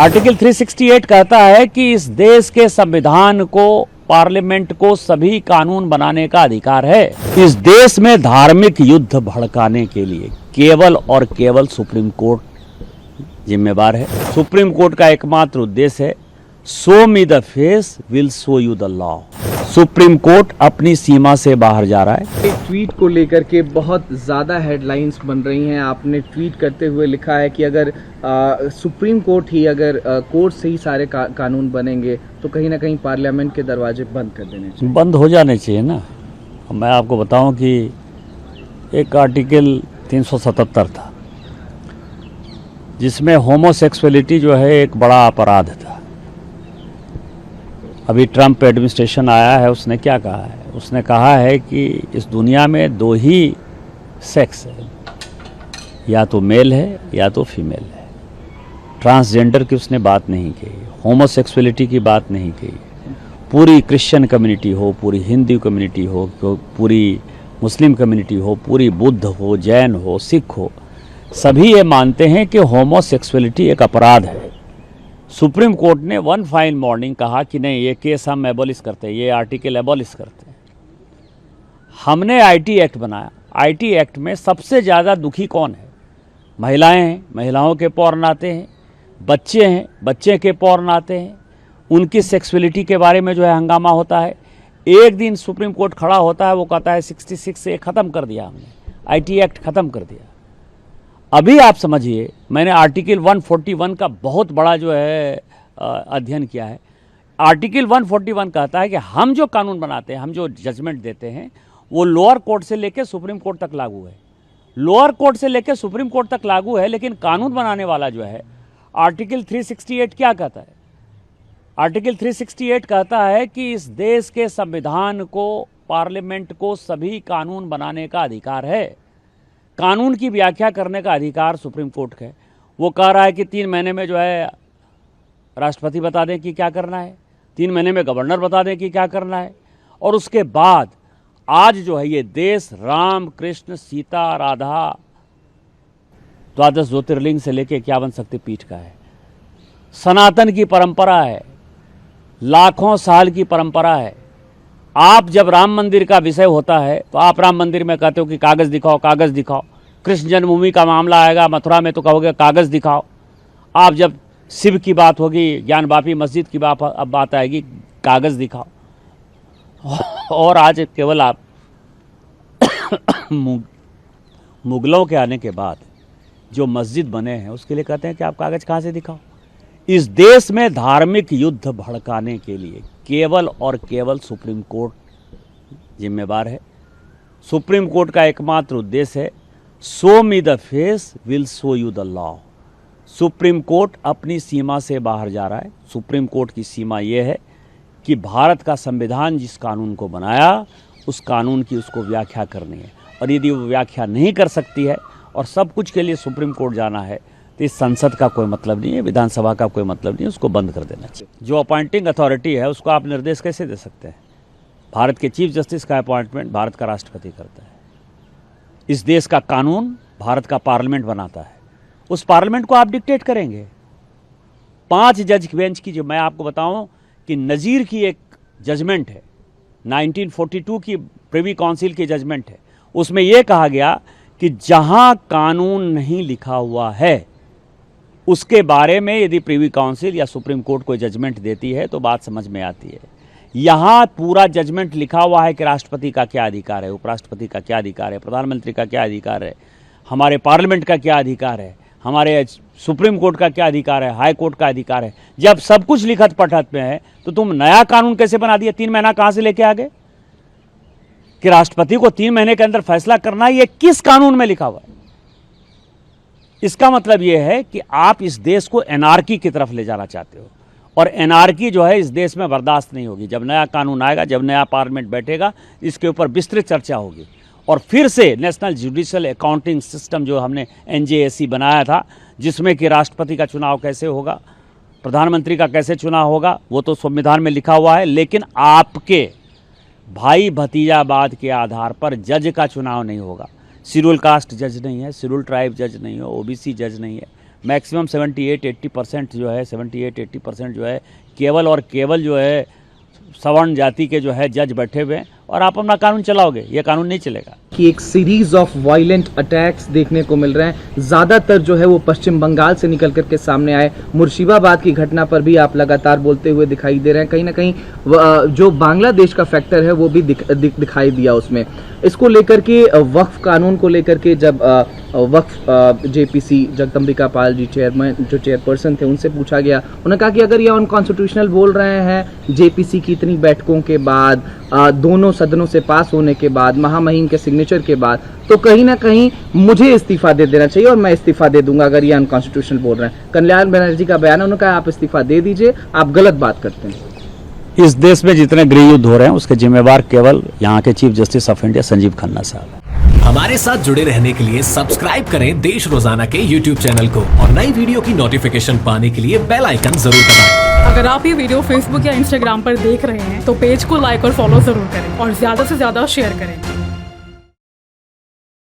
Article 368 कहता है कि इस देश के संविधान को, पार्लियामेंट को सभी कानून बनाने का अधिकार है। इस देश में धार्मिक युद्ध भड़काने के लिए केवल और केवल सुप्रीम कोर्ट जिम्मेवार है। सुप्रीम कोर्ट का एकमात्र उद्देश्य है show me the face will show you the law. Supreme court अपनी सीमा से बाहर जा रहा है। एक ट्वीट को लेकर के बहुत ज़्यादा हेडलाइंस बन रही हैं। आपने ट्वीट करते हुए लिखा है कि अगर सुप्रीम कोर्ट ही अगर कोर्ट से ही सारे कानून बनेंगे तो कहीं ना कहीं पार्लियामेंट के दरवाजे बंद कर देने चाहिए। बंद हो जाने चाहिए ना। मैं आपको बताऊं कि एक आर्टिकल 377 था जिसमें होमोसेक्सुअलिटी जो है एक बड़ा अपराध था। अभी ट्रंप एडमिनिस्ट्रेशन आया है, उसने क्या कहा है? उसने कहा है कि इस दुनिया में दो ही सेक्स है, या तो मेल है या तो फीमेल है। ट्रांसजेंडर की उसने बात नहीं कही, होमोसेक्सुअलिटी की बात नहीं कही। पूरी क्रिश्चियन कम्युनिटी हो, पूरी हिंदू कम्युनिटी हो, पूरी मुस्लिम कम्युनिटी हो, पूरी बुद्ध हो, जैन हो, सिख हो, सभी ये मानते हैं कि होमोसेक्सुअलिटी एक अपराध है। सुप्रीम कोर्ट ने वन फाइन मॉर्निंग कहा कि नहीं, ये केस हम एबॉलिश करते हैं, ये आर्टिकल एबॉलिश करते हैं। हमने आईटी एक्ट बनाया। आईटी एक्ट में सबसे ज़्यादा दुखी कौन है? महिलाएं हैं, महिलाओं के पौर्न आते हैं, बच्चे हैं, बच्चे के पौर्न आते हैं, उनकी सेक्सुअलिटी के बारे में जो है हंगामा होता है। एक दिन सुप्रीम कोर्ट खड़ा होता है, वो कहता है 66 से ख़त्म कर दिया हमने, आईटी एक्ट ख़त्म कर दिया। अभी आप समझिए, मैंने आर्टिकल 141 का बहुत बड़ा जो है अध्ययन किया है। आर्टिकल 141 कहता है कि हम जो कानून बनाते हैं, हम जो जजमेंट देते हैं, वो लोअर कोर्ट से लेकर सुप्रीम कोर्ट तक लागू है। लोअर कोर्ट से लेकर सुप्रीम कोर्ट तक लागू है, लेकिन कानून बनाने वाला जो है आर्टिकल 368 क्या कहता है? आर्टिकल 368 कहता है कि इस देश के संविधान को, पार्लियामेंट को सभी कानून बनाने का अधिकार है। कानून की व्याख्या करने का अधिकार सुप्रीम कोर्ट का है। वो कह रहा है कि 3 महीने में जो है राष्ट्रपति बता दें कि क्या करना है, 3 महीने में गवर्नर बता दें कि क्या करना है। और उसके बाद आज जो है ये देश राम, कृष्ण, सीता, राधा, 12 ज्योतिर्लिंग से लेकर 51 शक्तिपीठ का है। सनातन की परंपरा है, लाखों साल की परंपरा है। आप जब राम मंदिर का विषय होता है तो आप राम मंदिर में कहते हो कि कागज़ दिखाओ, कागज़ दिखाओ। कृष्ण जन्मभूमि का मामला आएगा मथुरा में तो कहोगे कागज़ दिखाओ। आप जब शिव की बात होगी, ज्ञानवापी मस्जिद की बात आएगी, कागज़ दिखाओ। और आज केवल आप मुगलों के आने के बाद जो मस्जिद बने हैं उसके लिए कहते हैं कि आप कागज़ कहाँ से दिखाओ। इस देश में धार्मिक युद्ध भड़काने के लिए केवल और केवल सुप्रीम कोर्ट जिम्मेवार है। सुप्रीम कोर्ट का एकमात्र उद्देश्य है show me the face will show you the law. Supreme court अपनी सीमा से बाहर जा रहा है। सुप्रीम कोर्ट की सीमा ये है कि भारत का संविधान जिस कानून को बनाया, उस कानून की उसको व्याख्या करनी है। और यदि वो व्याख्या नहीं कर सकती है और सब कुछ के लिए सुप्रीम कोर्ट जाना है, तो इस संसद का कोई मतलब नहीं है, विधानसभा का कोई मतलब नहीं है, उसको बंद कर देना चाहिए। जो अपॉइंटिंग अथॉरिटी है उसको आप निर्देश कैसे दे सकते हैं? भारत के चीफ जस्टिस का अपॉइंटमेंट भारत का राष्ट्रपति करता है। इस देश का कानून भारत का पार्लियामेंट बनाता है। उस पार्लियामेंट को आप डिक्टेट करेंगे? 5 जज बेंच की, जो मैं आपको बताऊं कि नज़ीर की एक जजमेंट है, 1942 की प्रिवी काउंसिल की जजमेंट है। उसमें यह कहा गया कि जहां कानून नहीं लिखा हुआ है उसके बारे में यदि प्रिवी काउंसिल या सुप्रीम कोर्ट कोई जजमेंट देती है तो बात समझ में आती है। यहाँ पूरा जजमेंट लिखा हुआ है कि राष्ट्रपति का क्या अधिकार है, उपराष्ट्रपति का क्या अधिकार है, प्रधानमंत्री का क्या अधिकार है, हमारे पार्लियामेंट का क्या अधिकार है, हमारे सुप्रीम कोर्ट का क्या अधिकार है, हाई कोर्ट का अधिकार है। जब सब कुछ लिखत पढ़त में है तो तुम नया कानून कैसे बना दिया? 3 महीना कहाँ से लेके आ गए कि राष्ट्रपति को 3 महीने के अंदर फैसला करना है? ये किस कानून में लिखा हुआ है? इसका मतलब यह है कि आप इस देश को एनार्की की तरफ ले जाना चाहते हो, और एनार्की जो है इस देश में बर्दाश्त नहीं होगी। जब नया कानून आएगा, जब नया पार्लियामेंट बैठेगा, इसके ऊपर विस्तृत चर्चा होगी। और फिर से नेशनल जुडिशियल अकाउंटिंग सिस्टम जो हमने NJAC बनाया था, जिसमें कि राष्ट्रपति का चुनाव कैसे होगा, प्रधानमंत्री का कैसे चुनाव होगा, वो तो संविधान में लिखा हुआ है। लेकिन आपके भाई भतीजावाद के आधार पर जज का चुनाव नहीं होगा। शेड्यूल कास्ट जज नहीं है, शेड्यूल ट्राइब जज नहीं है, OBC जज नहीं है, मैक्सिमम 78-80% जो है 78-80% जो है केवल और केवल जो है सवर्ण जाति के जो है जज बैठे हुए हैं और आप अपना कानून चलाओगे, ये कानून नहीं चलेगा। कि एक सीरीज ऑफ वायलेंट अटैक्स देखने को मिल रहे हैं, ज़्यादातर जो है वो पश्चिम बंगाल से निकल करके सामने आए। मुर्शिदाबाद की घटना पर भी आप लगातार बोलते हुए दिखाई दे रहे हैं। कहीं ना कहीं जो बांग्लादेश का फैक्टर है वो भी दिखाई दिया उसमें। इसको लेकर के वक्फ कानून को लेकर के जब वक्फ जेपीसी जगदम्बिका पाल जी चेयरपर्सन थे, उनसे पूछा गया, उन्होंने कहा कि अगर ये अनकॉन्स्टिट्यूशनल बोल रहे हैं जेपीसी की इतनी बैठकों के बाद, दोनों सदनों से पास होने के बाद, महामहिम के सिग्नेचर के बाद, तो कहीं ना कहीं मुझे इस्तीफा दे देना चाहिए और मैं इस्तीफा दे दूंगा अगर ये अनकॉन्स्टिट्यूशनल बोल रहे हैं। कल्याण बनर्जी का बयान है, उन्होंने कहा आप इस्तीफा दे दीजिए, आप गलत बात करते हैं। इस देश में जितने गृह युद्ध हो रहे हैं उसके जिम्मेवार केवल यहाँ के chief justice of India Sanjeev Khanna साहब हैं। हमारे साथ जुड़े रहने के लिए सब्सक्राइब करें देश रोजाना के YouTube चैनल को और नई वीडियो की नोटिफिकेशन पाने के लिए बेल आइकन जरूर दबाएं। अगर आप ये वीडियो फेसबुक या इंस्टाग्राम पर देख रहे हैं तो पेज को लाइक और फॉलो जरूर करें और ज्यादा से ज्यादा शेयर करें।